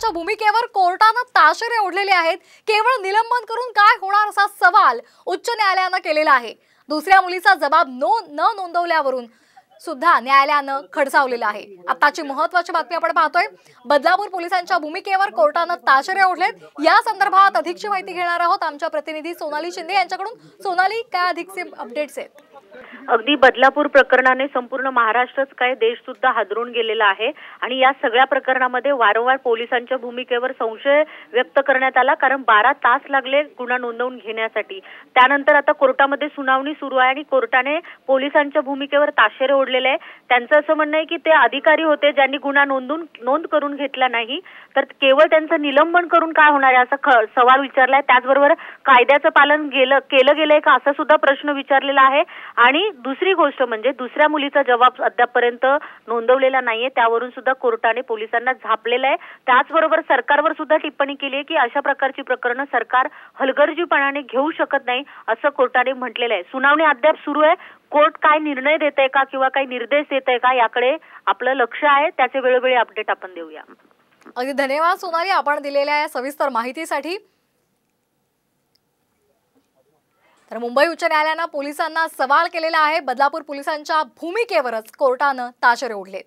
पोलिसांच्या भूमिकेवर कोर्टाने ताशेरे ओढलेले आहेत। केवळ निलंबन करून काय होणार असा सवाल उच्च न्यायालयाने केलेला आहे। दुसऱ्या मुलीचा जबाब न नोंदवल्यावरून सुद्धा न्यायालयाने खडसावलेला आहे। आताची महत्त्वाची बातमी आपण पाहतोय। बदलापूर पोलिसांच्या भूमिकेवर कोर्टाने ताशेरे ओढलेत। या संदर्भात अधिकची माहिती घेणार आहोत आमच्या प्रतिनिधी सोनाली शिंदे यांच्याकडून। सोनाली, काय अधिकचे अपडेट्स आहेत? अगदी बदलापूर प्रकरणाने संपूर्ण महाराष्ट्रच काय देश सुद्धा हादरून गेलेला आहे आणि या सगळ्या प्रकरणामध्ये वारंवार पोलिसांच्या भूमिकेवर संशय व्यक्त करण्यात आला, कारण 12 तास लागले गुन्हा नोंदवून घेण्यासाठी। त्यानंतर आता कोर्टामध्ये सुनावणी सुरू आहे आणि कोर्टाने पोलिसांच्या भूमिकेवर ताशेरे ओढलेले आहे। त्यांचं असं म्हणणं आहे की ते अधिकारी होते ज्यांनी गुन्हा नोंद करून घेतला नाही, तर केवळ त्यांचं निलंबन करून काय होणार आहे असा सवाल विचारलाय। त्याचबरोबर कायद्याचं पालन केलं गेलंय का असा सुद्धा प्रश्न विचारलेला आहे। आणि दुसरी गोष्ट म्हणजे दुसऱ्या मुलीचा जबाब अद्यापपर्यंत नोंदवलेला नाहीये, त्यावरून सुद्धा कोर्टाने पोलिसांना झापलेलं आहे। त्याचबरोबर सरकारवर सुद्धा टिप्पणी केली आहे की अशा प्रकारची प्रकरणं सरकार हलगर्जीपणाने घेऊ शकत नाही असं कोर्टाने म्हटलेलं आहे। सुनावणी अद्याप सुरू आहे। कोर्ट काय निर्णय देतंय का किंवा काही निर्देश देतंय का याकडे आपलं लक्ष आहे। त्याचे वेळोवेळी अपडेट आपण देऊया। अगदी धन्यवाद सोनाली, आपण दिलेल्या या सविस्तर माहितीसाठी। तर मुंबई उच्च न्यायालयाने पोलिसांना सवाल केलेला आहे। बदलापूर पोलिसांच्या भूमिकेवरच कोर्टाने ताशेरे ओढलेत।